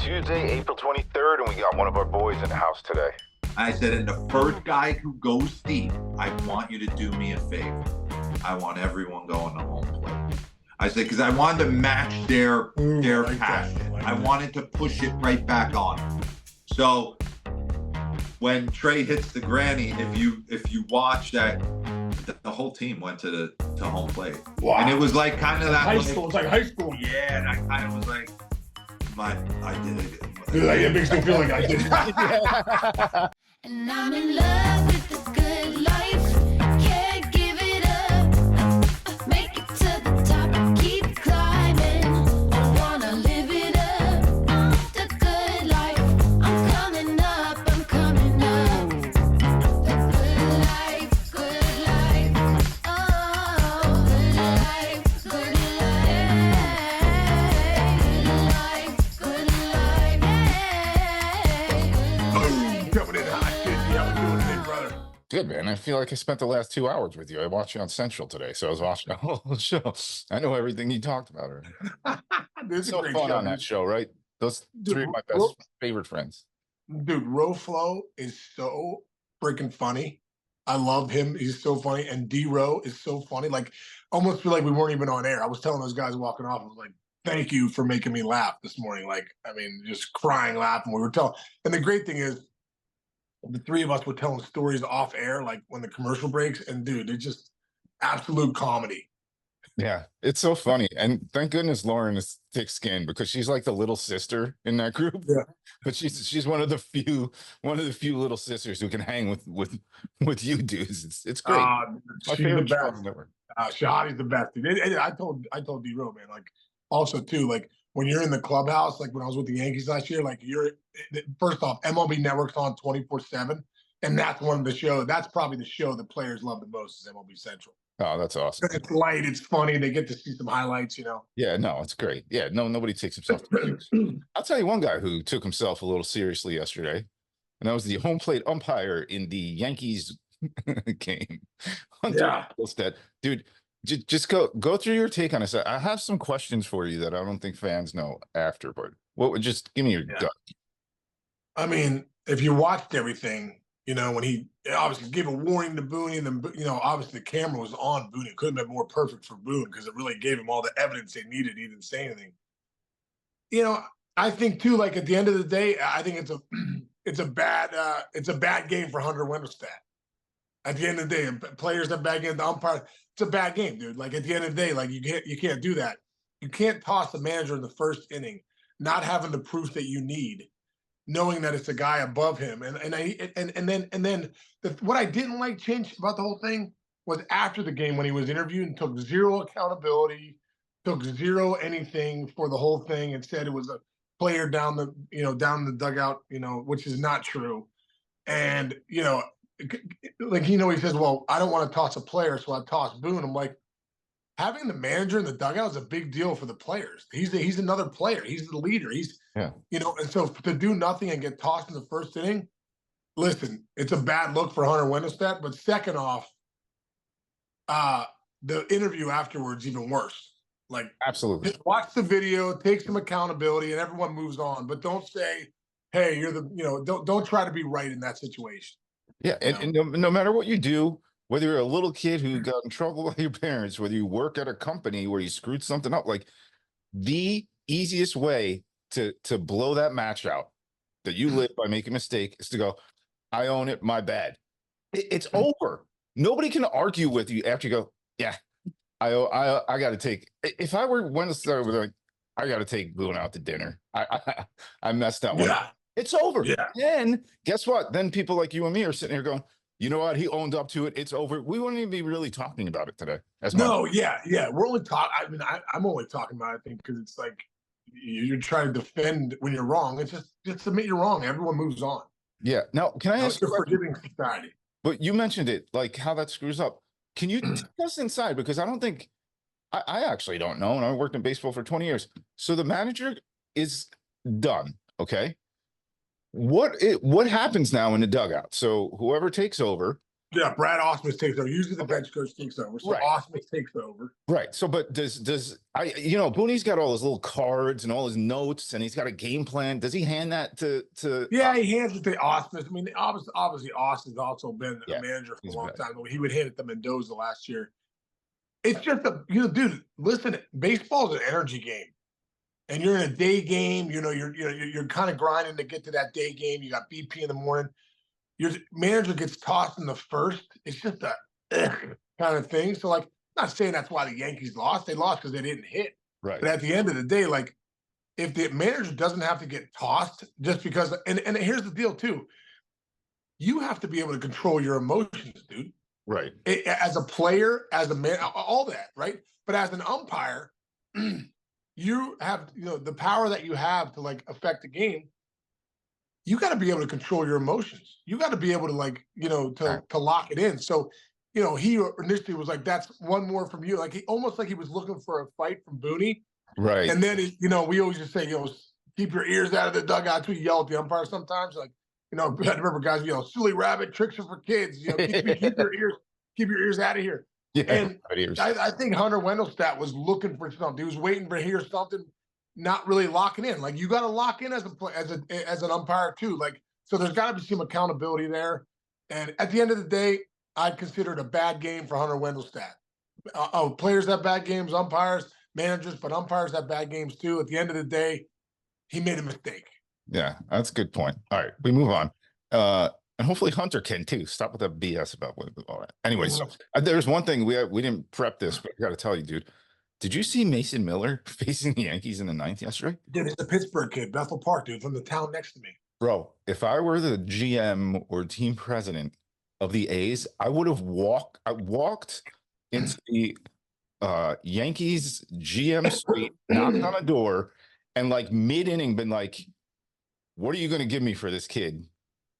Tuesday, April 23rd, and we got one of our boys in the house today. I said, and the first guy who goes deep, I want you to do me a favor. I want everyone going to home plate. I said, because I wanted to match their passion. I wanted to push it right back on. So when Trea hits the granny, if you watch that, the whole team went to home plate. Wow. And it was like kind of that high school. It's like high school. Yeah, and I kind of was like, I did it. Like, it makes me feel like I did it. And I'm in love with the good life. Can't give it up. Make it to the top. Keep climbing. I wanna live it up. The good life. I'm coming up. I'm coming up. The good life. Good life. Oh, good life. Good life. Good life. Coming in hot. Yeah, we're doing it, brother. Good, man. I feel like I spent the last 2 hours with you. I watched you on Central today, so I was watching the whole show. I know everything you talked about. This is So a great fun show, on that dude. show, right? Those Dude, three of my Ro- favorite friends. Dude, Roflo is so freaking funny. I love him. He's so funny. And DeRo is so funny. Like, almost feel like we weren't even on air. I was telling those guys walking off, I was like, thank you for making me laugh this morning. Like, I mean, just crying, laughing. We were telling. And the great thing is, the three of us were telling stories off air, like when the commercial breaks. And dude, it's just absolute comedy. Yeah, it's so funny. And thank goodness Lauren is thick skinned because she's like the little sister in that group. Yeah. But she's one of the few little sisters who can hang with you dudes. It's great. My She's the favorite show on best. the network. Shahadi's the best, dude. And I told DeRo, man, like, also too, like when you're in the clubhouse, like when I was with the Yankees last year, like first off, MLB Network's on 24/7, and that's one of the shows. That's probably the show that players love the most is MLB Central. Oh, that's awesome. It's light, it's funny. They get to see some highlights, you know. Yeah, no, it's great. Yeah, nobody takes himself too seriously. I'll tell you one guy who took himself a little seriously yesterday, and that was the home plate umpire in the Yankees game. Yeah. That dude, just go through your take on this. I have some questions for you that I don't think fans know after, but what would just give me your gut. I mean, if you watched everything, you know, when he obviously gave a warning to Boone, and then, you know, obviously the camera was on Boone. It couldn't have been more perfect for Boone because it really gave him all the evidence they needed. He didn't say anything. You know, I think too, like at the end of the day, I think it's a bad game for Hunter Wendelstedt. At the end of the day, players have bad games. The umpire, it's a bad game, dude. Like at the end of the day, like you can't do that. You can't toss the manager in the first inning, not having the proof that you need, knowing that it's a guy above him. And then what I didn't like, Chinch, about the whole thing was after the game when he was interviewed and took zero accountability, took zero anything for the whole thing, and said it was a player down the dugout, you know, which is not true. And you know, like, you know, he says, well, I don't want to toss a player, so I toss Boone. I'm like, having the manager in the dugout is a big deal for the players. He's another player. He's the leader. You know, and so to do nothing and get tossed in the first inning, listen, it's a bad look for Hunter Wendelstedt. But second off, the interview afterwards even worse. Like, Absolutely. just watch the video, take some accountability, and everyone moves on. But don't say, hey, don't try to be right in that situation. Yeah, and no matter what you do, whether you're a little kid who got in trouble with your parents, whether you work at a company where you screwed something up, like the easiest way to blow that match out that you live by making a mistake is to go, I own it, my bad. It's over. Nobody can argue with you after you go, yeah, I got to take. If I were one to start with like, I got to take Boone out to dinner. I messed that one up. It's over. Yeah. Then guess what? Then people like you and me are sitting here going, you know what? He owned up to it. It's over. We wouldn't even be really talking about it today. Yeah. We're only talking. I mean, I'm only talking about it, I think, because it's like you're trying to defend when you're wrong. It's just admit you're wrong. Everyone moves on. Yeah. Now, can I ask you a forgiving society? But you mentioned it, like how that screws up. Can you take us inside? Because I don't think I actually don't know. And I worked in baseball for 20 years. So the manager is done. Okay. What happens now in the dugout? So whoever takes over, Yeah, Brad Osmus takes over. Usually the bench coach takes over. So Right. Osmus takes over. Right. So, but does Booney's got all his little cards and all his notes, and he's got a game plan. Does he hand that to? Yeah, he hands it to Osmus. I mean, obviously Austin's also been Yeah, a manager for he's a long bad. time. But he would hand it to Mendoza last year. It's just dude. Listen, baseball is an energy game, and you're in a day game. You're kind of grinding to get to that day game. You got BP in the morning. Your manager gets tossed in the first. It's just a kind of thing. So, like, I'm not saying that's why the Yankees lost. They lost because they didn't hit. Right. But at the end of the day, like, if the manager doesn't have to get tossed just because, and here's the deal too, you have to be able to control your emotions, dude. Right. As a player, as a man, all that, right? But as an umpire, you have the power that you have to like affect the game. You got to be able to control your emotions. You got to be able to to lock it in. So, he initially was like, "That's one more from you." Like he was looking for a fight from Booney. Right. And then we always just say, keep your ears out of the dugout. We yell at the umpire sometimes. Like, I remember guys yell, "Silly rabbit, tricks are for kids." Keep your ears out of here. Yeah. And I think Hunter Wendelstedt was looking for something. He was waiting to hear something. Not really locking in. Like you got to lock in as an umpire too. Like so, there's got to be some accountability there. And at the end of the day, I'd consider it a bad game for Hunter Wendelstedt. Players have bad games, umpires, managers, but umpires have bad games too. At the end of the day, he made a mistake. Yeah, that's a good point. All right, we move on. And hopefully Hunter can too. Stop with that BS about all that. Anyway, so there's one thing we didn't prep this, but I got to tell you, dude. Did you see Mason Miller facing the Yankees in the 9th yesterday? Dude, it's a Pittsburgh kid, Bethel Park, dude, from the town next to me. Bro, if I were the GM or team president of the A's, I would have walked into the Yankees GM suite, knocked on a door, and like mid-inning been like, "What are you going to give me for this kid,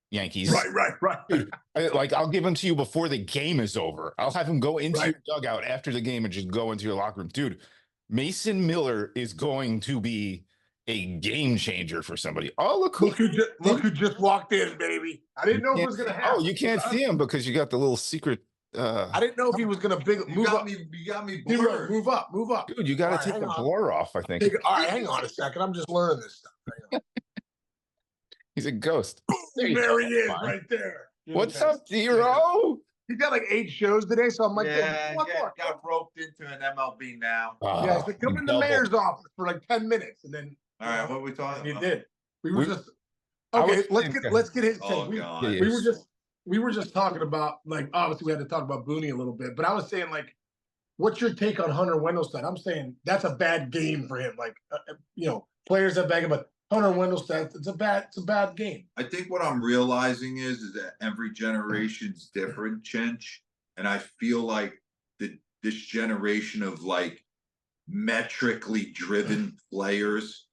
Yankees?" Right. Dude, I'll give him to you before the game is over. I'll have him go into your dugout after the game and just go into your locker room. Dude, Mason Miller is going to be a game changer for somebody. Oh, look who just walked in, baby. I didn't know if it was going to happen. Oh, you can't see him because you got the little secret. I didn't know if he was going to move up. You got me DeRo, blurred. move up. Dude, you got to take the blur off, I think. All right, hang on a second. I'm just learning this stuff. Hang on. He's a ghost. There he is, right there. What's up, DeRo? He's got like 8 shows today, so I'm like, one more. Got roped into an MLB now. Yeah, so come in the mayor's office for like 10 minutes, and then. All right, what are we talking You about? did. We were just okay. Let's get his take. Oh, God. We were just talking about, like, obviously we had to talk about Booney a little bit, but I was saying, like, what's your take on Hunter Wendelstedt? I'm saying that's a bad game for him. Like, players have bad game, but Hunter Wendelstedt, it's a bad game. I think what I'm realizing is that every generation's different, Chinch. And I feel like this generation of like metrically driven players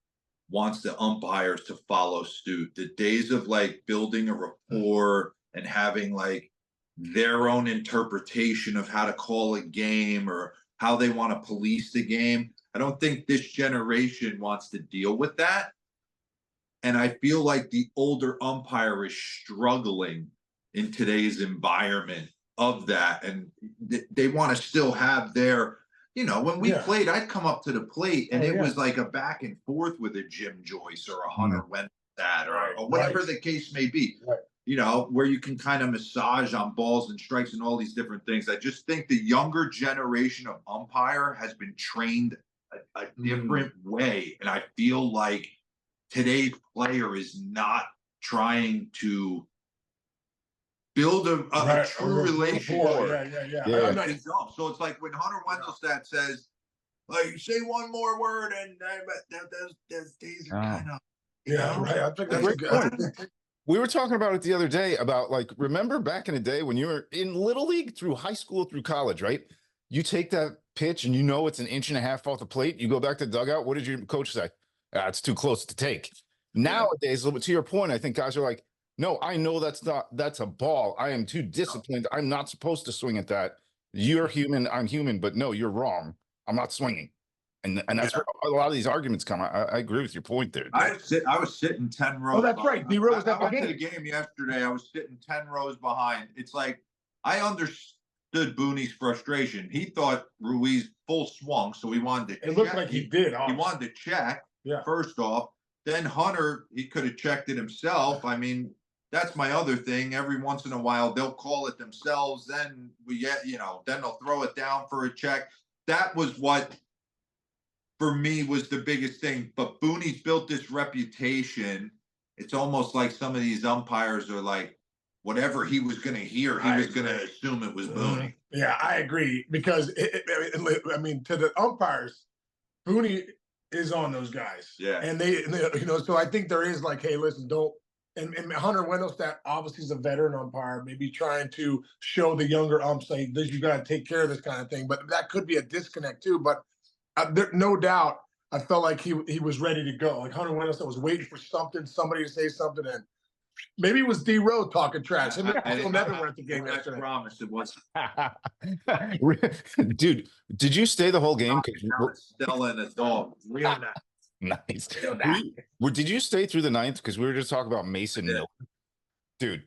wants the umpires to follow suit. The days of like building a rapport and having like their own interpretation of how to call a game or how they want to police the game. I don't think this generation wants to deal with that. And I feel like the older umpire is struggling in today's environment of that. And they want to still have their, when we played, I'd come up to the plate and it was like a back and forth with a Jim Joyce or a Hunter Wendelstedt or whatever the case may be. Right. Where you can kind of massage on balls and strikes and all these different things. I just think the younger generation of umpire has been trained a different way. And I feel like today's player is not trying to build a true relationship. Yeah. So it's like when Hunter Wendelstedt says, like, say one more word, and those days are kind of, right. I think that's a good. We were talking about it the other day about, like, remember back in the day when you were in Little League through high school through college, right? You take that pitch and it's an 1.5 inches off the plate. You go back to the dugout. What did your coach say? It's too close to take. Nowadays, a little bit to your point, I think guys are like, no, I know that's a ball. I am too disciplined. I'm not supposed to swing at that. You're human. I'm human, but no, you're wrong. I'm not swinging. And that's where a lot of these arguments come. I agree with your point there. I was sitting 10 rows. Oh, that's right. DeRo was at the game yesterday. I was sitting 10 rows behind. It's like, I understood Boone's frustration. He thought Ruiz full swung, so he wanted to It check. looked like he did. He Honestly. wanted to check, Yeah. first off. Then Hunter, he could have checked it himself. I mean, that's my other thing. Every once in a while, they'll call it themselves. Then we get, then they'll throw it down for a check. That was what, for me, was the biggest thing. But Boone's built this reputation. It's almost like some of these umpires are like, whatever he was going to hear, he was going to assume it was Boone. Yeah, I agree. Because, to the umpires, Boone is on those guys. Yeah. And they so I think there is like, hey, listen, don't. And Hunter Wendelstedt obviously is a veteran umpire, maybe trying to show the younger umps, like, this, you got to take care of this kind of thing. But that could be a disconnect too. But no doubt, I felt like he was ready to go. Like Hunter Wendelstedt was waiting for somebody to say something, and maybe it was DeRo talking trash. Him and Phil Nevin were at the game yesterday. I promise it was. Dude, did you stay the whole game? Stella and a dog. Real nice. Nice. Did you stay through the ninth? Because we were just talking about Mason Miller. Dude,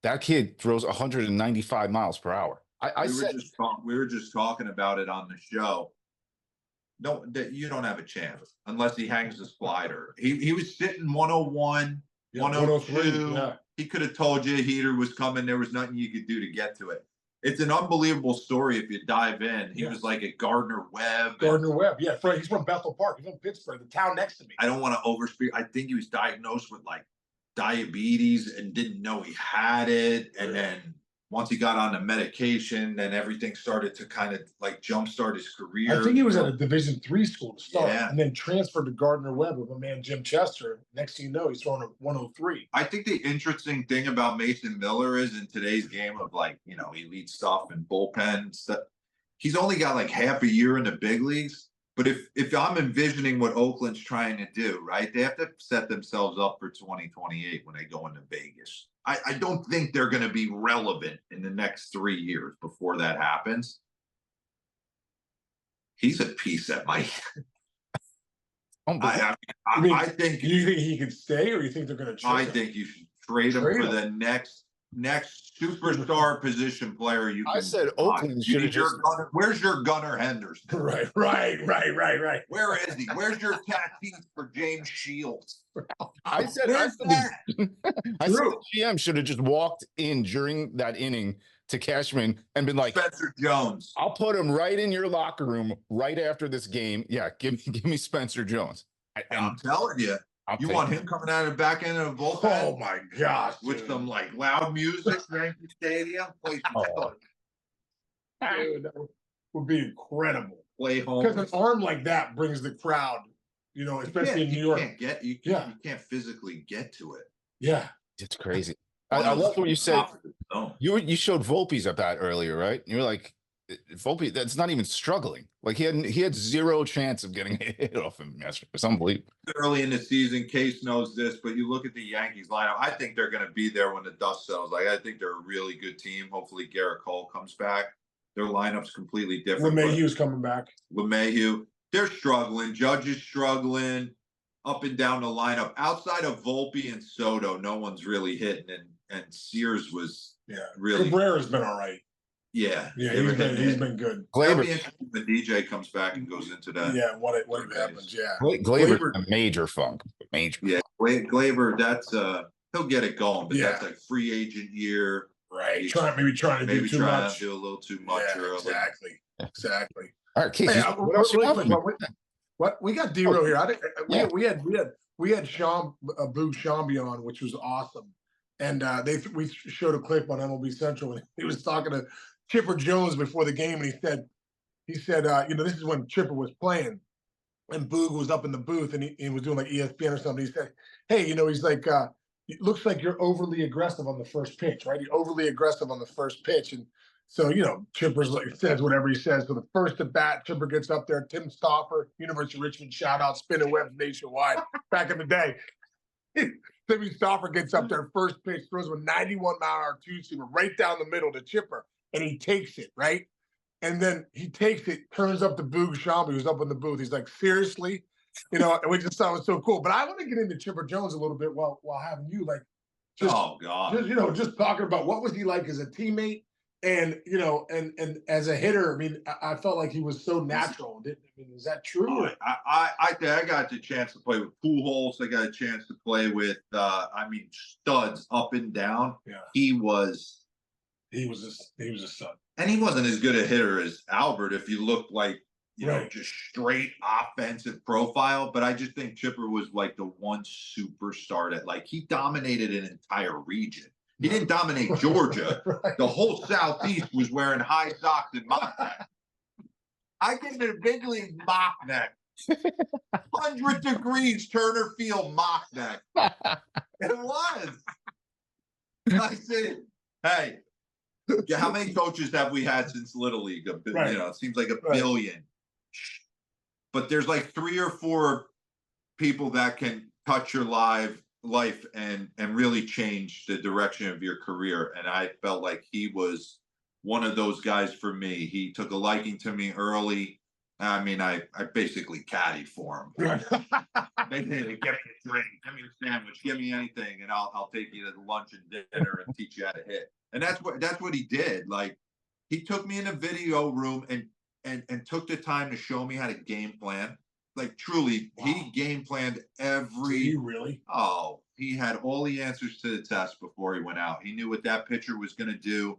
that kid throws 195 miles per hour. We were just talking about it on the show. No, you don't have a chance unless he hangs the slider. He was sitting 101, 102. Yeah. He could have told you a heater was coming. There was nothing you could do to get to it. It's an unbelievable story if you dive in. He was like at Gardner Webb. Yeah. He's from Bethel Park. He's from Pittsburgh, the town next to me. I don't want to overspeak. I think he was diagnosed with like diabetes and didn't know he had it. And then once he got on the medication, then everything started to kind of like jumpstart his career. I think he was at a Division III school to start, Yeah. and then transferred to Gardner Webb with my man Jim Chester. Next thing you know, he's throwing a 103. I think the interesting thing about Mason Miller is in today's game of like, elite stuff and bullpen stuff, he's only got like half a year in the big leagues. But if I'm envisioning what Oakland's trying to do, right, they have to set themselves up for 2028 when they go into Vegas. I don't think they're going to be relevant in the next 3 years before that happens. He's a piece that might. I think. Do you think he could stay, or you think they're going to? I think you should trade him for the next superstar position player you can. I said Oakland should have just. Where's your Gunnar Henderson? Right. Where is he? Where's your tatis for James Shields? I said the GM should have just walked in during that inning to Cashman and been like, Spencer Jones. I'll put him right in your locker room right after this game. Yeah, give me Spencer Jones. I'm telling you. You want him coming out of the back end of the bullpen? Oh my gosh! With some like loud music, Yankee Stadium. Dude, that would be incredible. Play home because an arm like that brings the crowd. Especially in New York. You can't physically get to it. Yeah, it's crazy. I love what you said. You showed Volpe's at bat earlier, right? You were like, Volpe, that's not even struggling. Like he had zero chance of getting a hit off him yesterday. It's unbelievable. Early in the season, Case knows this, but you look at the Yankees lineup. I think they're going to be there when the dust settles. Like I think they're a really good team. Hopefully, Garrett Cole comes back. Their lineup's completely different. LeMahieu's coming back. LeMahieu, they're struggling. Judge is struggling up and down the lineup. Outside of Volpe and Soto, no one's really hitting. And Sears was really. Cabrera's been all right. Yeah, he's been good. Gleyber, the DJ comes back and goes into that. Yeah, what happens? Yeah, Gleyber's a major funk. Major. Yeah, Gleyber, that's he'll get it going, but that's like free agent year. Right. Maybe trying to do too much. Do a little too much early. Exactly. All right, Keith. What else you what we got DeRo here. We had Sean Boo Shambi on, which was awesome. And we showed a clip on MLB Central and he was talking to Chipper Jones before the game, and he said, this is when Chipper was playing, and Boog was up in the booth, and he was doing like ESPN or something. He said, "Hey, he's like, it looks like you're overly aggressive on the first pitch, right? You're overly aggressive on the first pitch." And so, Chipper's like says whatever he says. So the first at bat, Chipper gets up there. Tim Stauffer, University of Richmond, shout out, spinning webs nationwide back in the day. Timmy Stauffer gets up there, first pitch, throws a 91-mile-an-hour two-seamer right down the middle to Chipper, and he takes it, right? And then he takes it, turns up to Boog Shambi, who's up in the booth. He's like, seriously? And we just thought it was so cool. But I want to get into Chipper Jones a little bit while having you, like, just talking about what was he like as a teammate, And and as a hitter, I mean, I felt like he was so natural. Is that true? I think I got the chance to play with Pujols. I got a chance to play with, studs up and down. Yeah, He was a stud. And he wasn't as good a hitter as Albert if you look like, Right. just straight offensive profile. But I just think Chipper was like the one superstar that, like, he dominated an entire region. He didn't dominate Georgia. Right. The whole Southeast was wearing high socks and mock neck. I get the big league mock neck. 100 degrees Turner Field mock neck. It was. I said, hey, how many coaches have we had since Little League? Right. It seems like a billion. But there's like 3 or 4 people that can touch your life and really change the direction of your career. And I felt like he was one of those guys for me. He took a liking to me early. I mean, I basically caddied for him. Right. They did. Give me a drink, give me a sandwich, give me anything, and I'll take you to lunch and dinner and teach you how to hit. And that's what he did. Like, he took me in a video room and took the time to show me how to game plan. Like, truly, Wow. he game planned every. Did he really? Oh, he had all the answers to the test before he went out. He knew what that pitcher was going to do.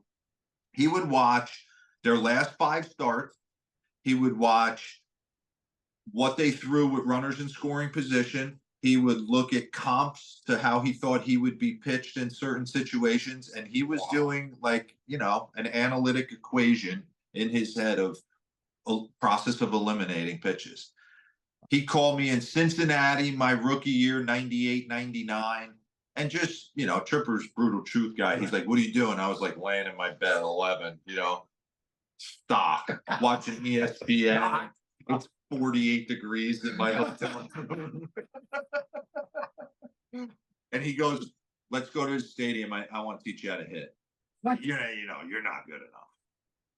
He would watch their last 5 starts. He would watch what they threw with runners in scoring position. He would look at comps to how he thought he would be pitched in certain situations. And he was doing, like, an analytic equation in his head of a process of eliminating pitches. He called me in Cincinnati my rookie year, 98, 99. And just, Tripper's brutal truth guy. He's like, what are you doing? I was like laying in my bed, 11, stock, watching ESPN. It's 48 degrees in my hotel room. And he goes, let's go to the stadium. I want to teach you how to hit. You're not good enough.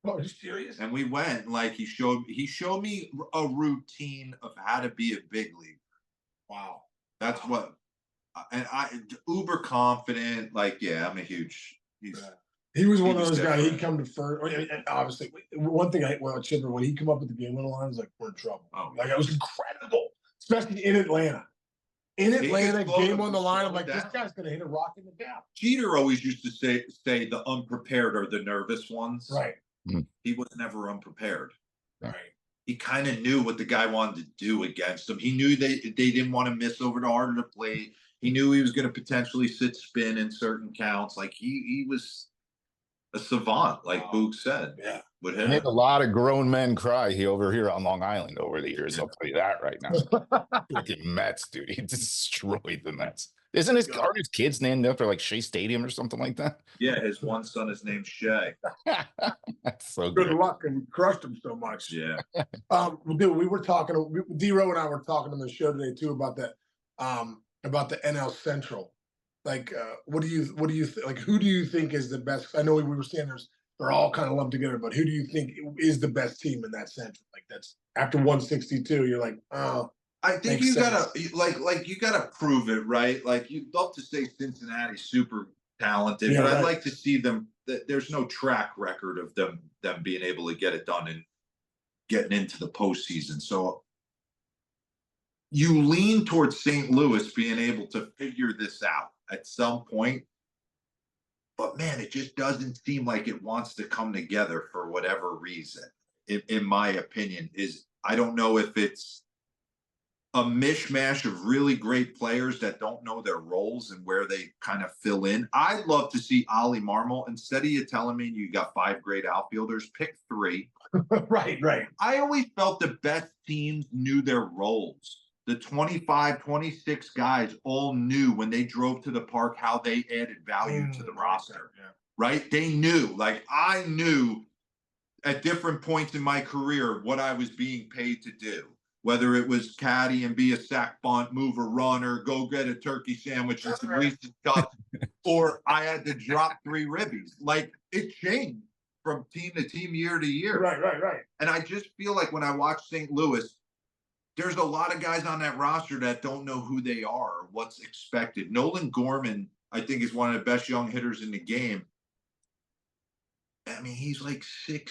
Oh, are you serious? And we went, and like, he showed me a routine of how to be a big league. Wow. That's what, and uber confident. Like, yeah, I'm a huge. He was one of those guys. different. He'd come to first. And obviously, one thing Chipper, when he come up with the game winning line, I was like, we're in trouble. Oh, Like, it was incredible, especially in Atlanta. In Atlanta, game on the line. I'm like, this guy's gonna hit a rock in the gap. Jeter always used to say the unprepared are the nervous ones. Right. He was never unprepared. Right. He kind of knew what the guy wanted to do against him. He knew they didn't want to miss over the heart of the plate. He knew he was going to potentially sit spin in certain counts. Like, he was a savant, like Boog said. Yeah. With He him. made a lot of grown men cry over here on Long Island over the years. I'll tell you that right now. Fucking Mets, dude. He destroyed the Mets. Aren't his kids named after like Shea Stadium or something like that? Yeah, his one son is named Shea. That's so Good good. luck, and we crushed him so much. Yeah. Dude, we were talking. DeRo and I were talking on the show today too about that. About the NL Central. Like, what do you like? Who do you think is the best? I know we were saying they're all kind of lumped together, but who do you think is the best team in that Central? Like, that's after 162, you're like, oh. I think you gotta you gotta prove it, right? Like, you'd love to say Cincinnati's super talented, Yeah, but I'd right. like to see them. There's no track record of them being able to get it done and getting into the postseason. So you lean towards St. Louis being able to figure this out at some point. But man, it just doesn't seem like it wants to come together for whatever reason. In my opinion, I don't know if it's a mishmash of really great players that don't know their roles and where they kind of fill in. I'd love to see Ollie Marmol. Instead of you telling me you got 5 great outfielders, pick 3. Right. I always felt the best teams knew their roles. The 25, 26 guys all knew when they drove to the park how they added value to the roster, right? They knew. Like, I knew at different points in my career what I was being paid to do. Whether it was caddy and be a sack bunt, move a runner, go get a turkey sandwich and some Reese's Cups, or I had to drop 3 ribbies. Like, it changed from team to team, year to year. Right. And I just feel like when I watch St. Louis, there's a lot of guys on that roster that don't know who they are or what's expected. Nolan Gorman, I think, is one of the best young hitters in the game. I mean, he's like 6'2",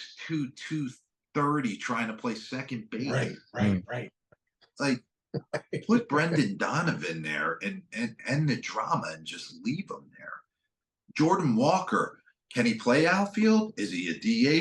230, trying to play second base. Right. Like, put Brendan Donovan there and end the drama and just leave him there. Jordan Walker, can he play outfield? Is he a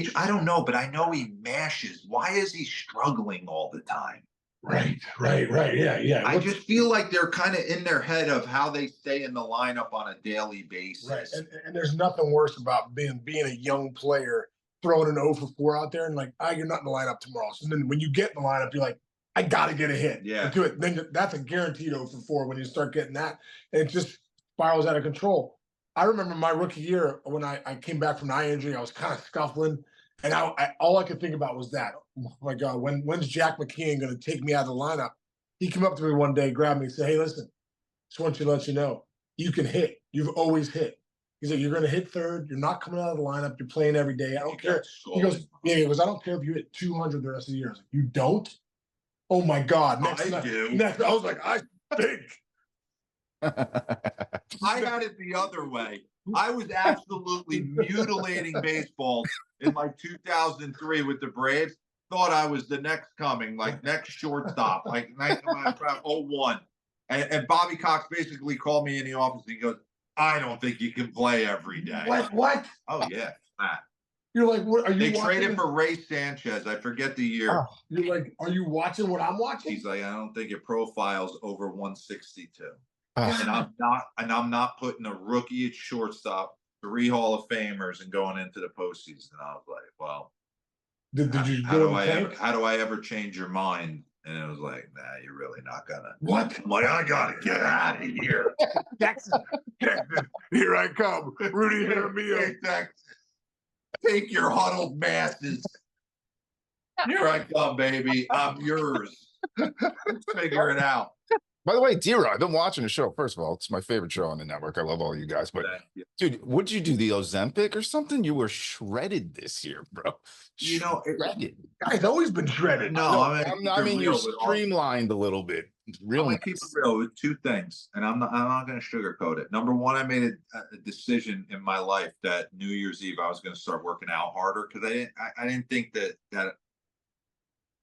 DH? I don't know, but I know he mashes. Why is he struggling all the time? Right. Yeah. I just feel like they're kind of in their head of how they stay in the lineup on a daily basis. Right. And there's nothing worse about being a young player throwing an 0 for 4 out there and like, you're not in the lineup tomorrow. So then when you get in the lineup, you're like, I got to get a hit. Yeah. Do it. Then that's a guaranteed 0 for 4 when you start getting that. And it just spirals out of control. I remember my rookie year when I came back from an eye injury, I was kind of scuffling. And all I could think about was that. Oh my God, when's Jack McKeon going to take me out of the lineup? He came up to me one day, grabbed me, and said, "Hey, listen, just want you to let you know, you can hit. You've always hit." He said, "You're going to hit third. You're not coming out of the lineup. You're playing every day. I don't care." He goes, "I don't care if you hit 200 the rest of the year." I was like, "You don't?" Oh my God. I do. I was like, I think. I had it the other way. I was absolutely mutilating baseball in like 2003 with the Braves. Thought I was the next coming, like next shortstop, like 01. And Bobby Cox basically called me in the office and he goes, "I don't think you can play every day." What? Oh, yeah. Fat. You're like, what are you They watching? traded for Ray Sanchez. I forget the year. You're like, are you watching what I'm watching? He's like, "I don't think your profile's over 162. Ah. And I'm not putting a rookie at shortstop, 3 Hall of Famers, and going into the postseason." And I was like, "Well, Did you how go do in the tank? how do I ever change your mind?" And it was like, "Nah, you're really not gonna." What? I'm like, "I gotta get out of here." Texas, here I come. Rudy Jaramillo. Hey, Texas, take your huddled masses. Here I come, baby. I'm yours. Let's figure it out. By the way, DeRo, I've been watching the show. First of all, it's my favorite show on the network. I love all you guys. But dude, what'd you do? The Ozempic or something? You were shredded this year, bro. You know, Shredded. Guy's always been shredded. No, I mean, you're streamlined a little bit. Real keep it real with 2 things, and I'm not going to sugarcoat it. Number one, I made a decision in my life that New Year's Eve I was going to start working out harder because I didn't think that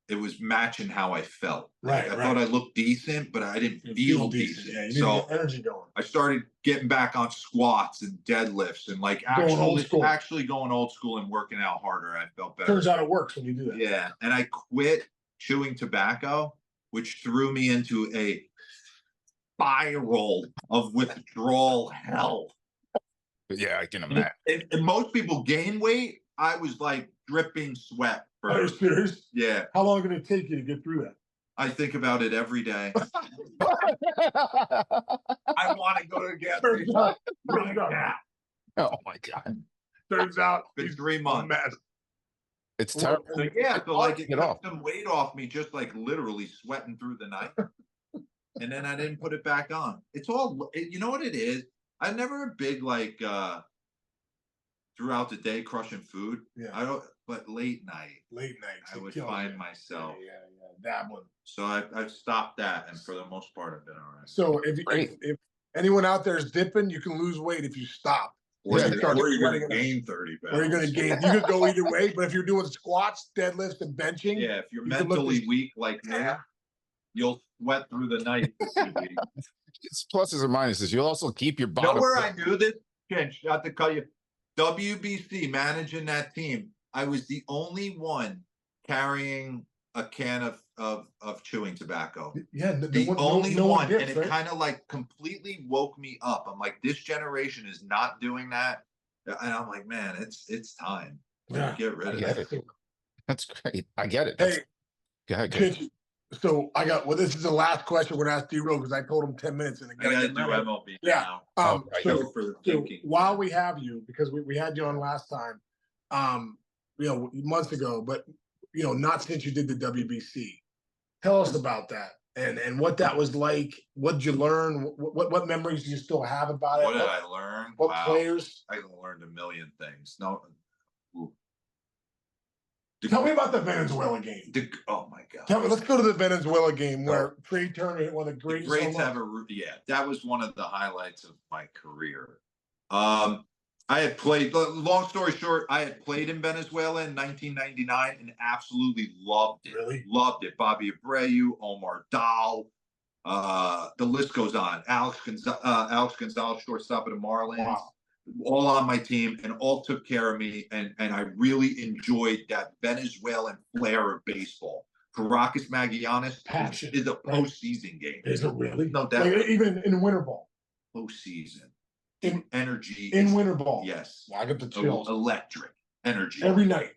it was matching how I felt. Right. I thought I looked decent, but I didn't feel decent. Yeah, you need So to get energy going. I started getting back on squats and deadlifts and like actually going old school and working out harder. I felt better. Turns out it works when you do that. Yeah, and I quit chewing tobacco, which threw me into a spiral of withdrawal hell. Yeah, I can imagine. And most people gain weight. I was like dripping sweat. Are you serious? Yeah. How long did it take you to get through that? I think about it every day. I want to go to gas Turns station out, right now. Oh my God. turns out It's he's 3 a months. mess. It's terrible. So yeah, so like it Get off. took some weight off me, just like literally sweating through the night. And then I didn't put it back on. It's all, you know what it is? I'm never a big like throughout the day crushing food. Yeah. I don't, but late night I would find myself. Yeah, that one. So I've stopped that, and for the most part I've been all right. So if anyone out there is dipping, you can lose weight if you stop. Or Yeah, you're going to gain 30 pounds. Or you're going to gain. You could go either way, but if you're doing squats, deadlifts, and benching, Yeah, if you're you can look mentally this- weak like me, you'll sweat through the night. It's pluses and minuses. You'll also keep your You bottom. know where I knew this? Ken, not to cut you. WBC managing that team. I was the only one carrying a can of chewing tobacco. yeah, The only one, dips, and it right? kind of like completely woke me up. I'm like, this generation is not doing that, and I'm like, man, it's time. Yeah, Get rid of get it. it. That's great. I get it. Hey, Go ahead. Kitch, so I got. Well, this is the last question we're gonna ask DeRo because I told him 10 minutes and I gotta do MLB Yeah. now. Right. So, Go for the so thinking. while we have you, because we had you on last time, months ago, but not since you did the WBC. Tell us about that and what that was like. What did you learn? What memories do you still have about it? What did I learn? What Wow. players? I learned a million things. No. Ooh. Tell me about the Venezuela game. Oh my God. Tell me. Let's go to the Venezuela game where Trea Turner hit one of the The greatest. greats home have runs. yeah, that was one of the highlights of my career. I had played, long story short, I had played in Venezuela in 1999 and absolutely loved it. Really? Loved it. Bobby Abreu, Omar Dal, the list goes on. Alex Gonzalez, shortstop of the Marlins, Wow. all on my team and all took care of me. And I really enjoyed that Venezuelan flair of baseball. Caracas Magallanes Passion, is a right? postseason game. Is it really? No doubt. Like, even in winter ball. Postseason. In Energy. in is- winter ball. Yes. I get the chills Electric energy. every night.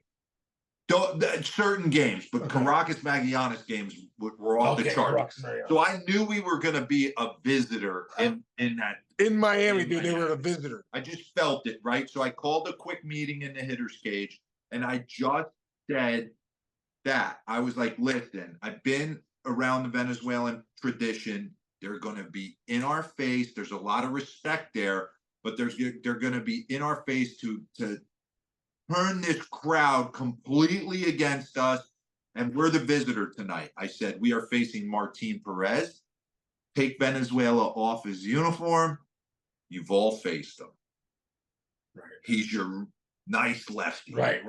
Certain games, but Okay. Caracas Magallanes games were off the Okay, chart. Rock scenario. So I knew we were going to be a visitor in that. In Miami, In dude, they were a Miami. visitor. I just felt it, right? So I called a quick meeting in the hitter's cage, and I just said that. I was like, listen, I've been around the Venezuelan tradition. They're going to be in our face. There's a lot of respect there, but they're going to be in our face to turn this crowd completely against us. And we're the visitor tonight. I said, we are facing Martin Perez. Take Venezuela off his uniform. You've all faced him. Right. He's your nice lefty. Right.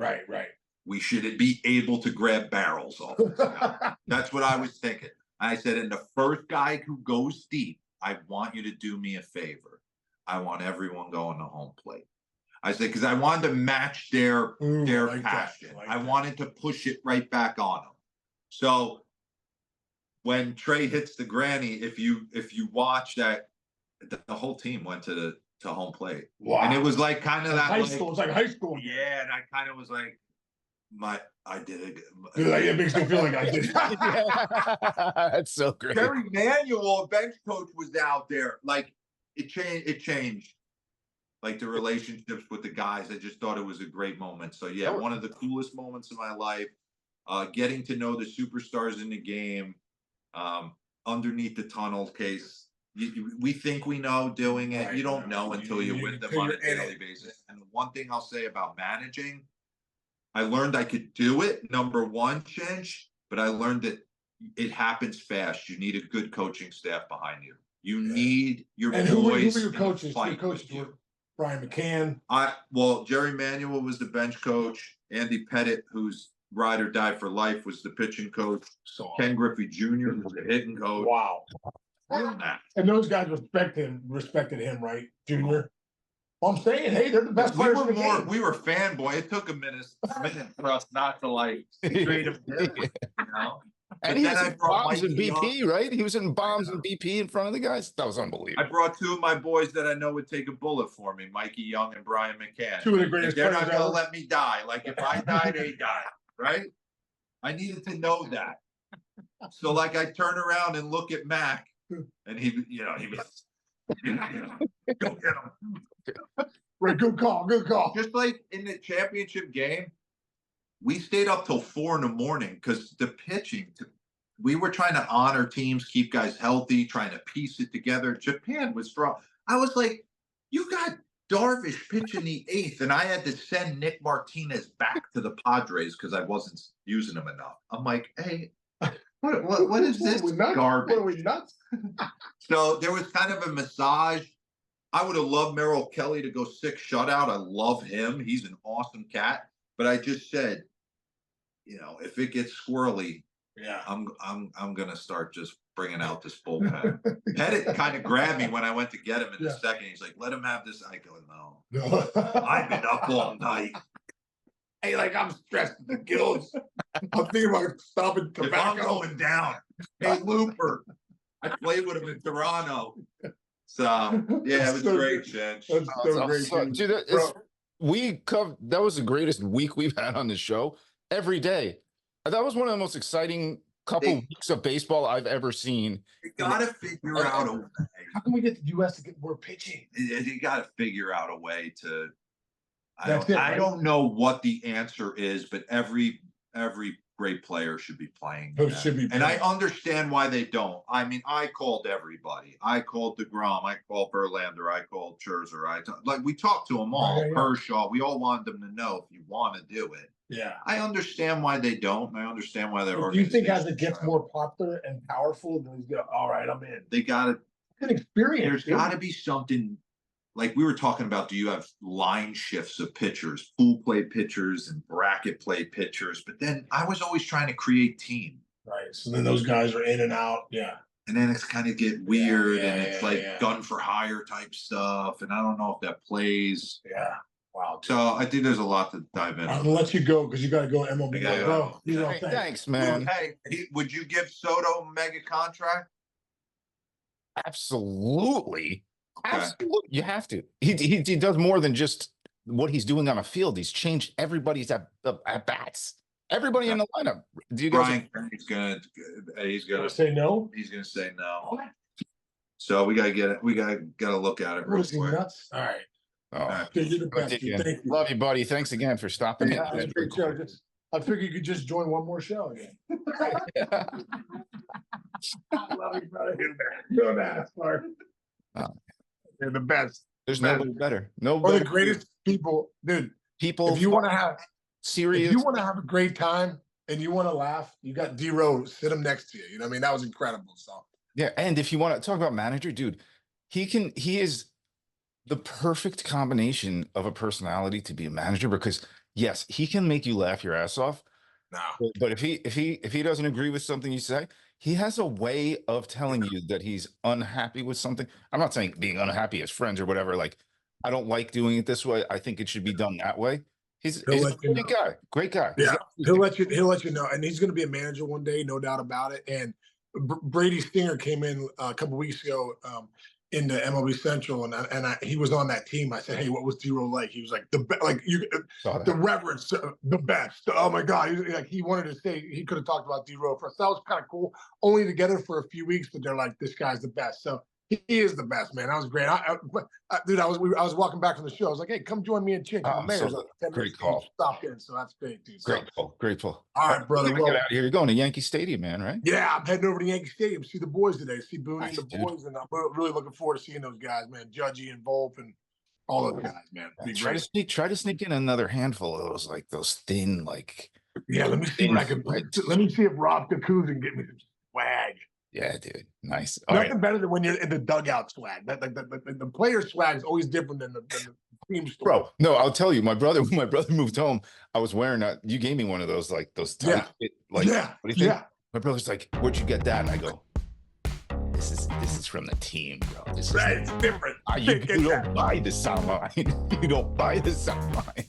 We should be able to grab barrels off this guy. That's what I was thinking. I said, and the first guy who goes deep, I want you to do me a favor. I want everyone going to home plate. I said, because I wanted to match their Ooh, I like that. passion. I like I that. wanted to push it right back on them. So when Trea hits the granny, if you watch that, the whole team went to home plate. Wow. And it was like kind of that high like, school. It's like high school. yeah, and I kind of was like, I did it. Dude, like, it makes me feel like I did. That's so great. Jerry Manuel, bench coach, was out there. Like it changed. Like the relationships with the guys. I just thought it was a great moment. So yeah, one of the coolest moments of my life. Getting to know the superstars in the game, underneath the tunnel case. We think we know doing it. Right, You don't right. know until you're with them on a Until you're in daily it. basis. And the one thing I'll say about managing, I learned I could do it. Number one, Chinch, but I learned that it happens fast. You need a good coaching staff behind you. You Yeah. need your And who were boys your in the coaches? Your fight coaches with you. were Brian McCann. Well, Jerry Manuel was the bench coach. Andy Pettit, who's ride or die for life, was the pitching coach. So Ken Griffey Jr. was the hitting coach. wow. Nah. And those guys respected him, right, Junior? Well, I'm saying, hey, they're the best We players were in the game. we were fanboy. It took a minute for us not to like treat him different, you know. And But he then was I in brought bombs and Mikey BP, right? He was in bombs and BP in front of the guys. That was I unbelievable. brought two of my boys that I know would take a bullet for me, Mikey Young and Brian McCann. Two of the Like, greatest they're players not gonna ever. let me die. Like if I die, they die, right? I needed to know that. So like I turn around and look at Mac, and he was, go get him. Right, good call, good call. Just like in the championship game, we stayed up till 4 a.m. because the pitching. We were trying to honor teams, keep guys healthy, trying to piece it together. Japan was strong. I was like, you got Darvish pitching the 8th, and I had to send Nick Martinez back to the Padres because I wasn't using him enough. I'm like, hey, what is this What are we nuts? garbage? What are we nuts? So there was kind of a massage. I would have loved Merrill Kelly to go 6 shutout. I love him. He's an awesome cat. But I just said, if it gets squirrely, Yeah. I'm gonna start just bringing out this bullpen. Pettit kind of grabbed me when I went to get him in the second. He's like, "Let him have this." I go, "No, No. I've been up all night. Hey, like I'm stressed to the gills. I'm thinking about stopping If I'm tobacco. going down, hey Looper, I played with him in Toronto." So yeah, it was So great, good. Jen. That's so great, So, dude. dude, that was the greatest week we've had on the show every day. That was one of the most exciting couple weeks of baseball I've ever seen. You gotta figure out a way. How can we get the U.S. to get more pitching? You gotta figure out a way to. That's it, I right? don't know what the answer is, but every great player should be playing. Those that. should be And I playing. understand why they don't. I mean, I called everybody. I called DeGrom. I called Verlander. I called Scherzer. We talked to them all. Yeah. Kershaw. We all wanted them to know if you want to do it. Yeah. I understand why they don't. And I understand why they're. Do you think as it gets more popular and powerful, then he's go, all right, I'm in. they got to. Good experience. There's dude. got to be something like we were talking about, do you have line shifts of pitchers, pool play pitchers and bracket play pitchers? But then I was always trying to create team. Right. So then those guys are in and out. Yeah. And then it's kind of get weird and it's like yeah. gun for hire type stuff. And I don't know if that plays. Yeah. Wow. So I think there's a lot to dive in. I'll let you go because you got to go MLB. Yeah, Bro, you know, Hey, thanks, man. Hey, would you give Soto mega contract? Absolutely. Okay. Absolutely. You have to. He does more than just what he's doing on a field. He's changed everybody's at bats. Everybody in the lineup. Do you guys? Brian, he's gonna say no. He's gonna say no. So we gotta get it. We gotta look at it real What is he quick. nuts? All right. Oh, Dude, you're the best. Dick Dude. in. Thank you. Love you, buddy. Thanks again for stopping in. Yeah, it was a great show. I figured you could just join one more show again. I love you, brother. You're the best, Mark. Oh. You're the best. There's Man. nobody better. One Nobody. of the greatest people, dude. People. If you want to have serious. If you want to have a great time and you want to laugh, you got DeRo sit him next to you. You know what I mean? That was incredible. So Yeah, and if you want to talk about manager, dude, he is the perfect combination of a personality to be a manager because yes, he can make you laugh your ass off. no. But if he doesn't agree with something you say, he has a way of telling you that he's unhappy with something. I'm not saying being unhappy as friends or whatever. Like, I don't like doing it this way. I think it should be done that way. He's a let you great know. guy. Great guy. Yeah, he'll let you know, and he's going to be a manager one day, no doubt about it. And Brady Stinger came in a couple weeks ago into MLB Central, and he was on that team. I said, "Hey, what was DeRo like?" He was like the reverence, the best. Oh my God, he wanted to say he could have talked about DeRo for us. That was kind of cool. Only together for a few weeks, but they're like, this guy's the best. So he is the best, man. That was great. Dude, I was walking back from the show. I was like, "Hey, come join me and Chin." The mayor's like 10 great minutes call. Stopped in, so that's great, dude. So, Great pull. all right, brother. Get out of here. You're going to Yankee Stadium, man, right? Yeah, I'm heading over to Yankee Stadium, see the boys today, see Boone Nice, and the dude. boys, and I'm really looking forward to seeing those guys, man. Judgy and Volpe and all those guys, man. Be Try great. to sneak in another handful of those, like those thin, like Yeah, let me see what I can. Let me see if Rob Kaku can get me some swag. yeah, dude. Nice. All Nothing right. better than when you're in the dugout swag. The player swag is always different than the team swag. Bro, no, I'll tell you, when my brother moved home, I was wearing that. You gave me one of those, like those tight Yeah. fit, like Yeah, what do you think? yeah. My brother's like, "Where'd you get that?" And I go, This is from the team, bro. This is Right, it's different. you Get don't that. buy this online. You don't buy this online.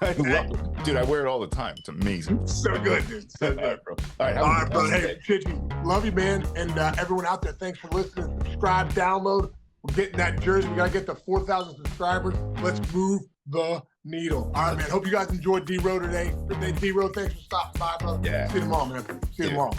I love it. Dude, I wear it all the time. It's amazing. So good, dude. So All good. right, bro. All right, have All a right, good brother. Hey, day. Chichi, love you, man. And everyone out there, thanks for listening. Subscribe, download. We're getting that jersey. We got to get to 4,000 subscribers. Let's move the needle. All right, man. Hope you guys enjoyed DeRo today. Good day, DeRo. Thanks for stopping by, brother. Yeah. See you tomorrow, man. See you Yeah. tomorrow.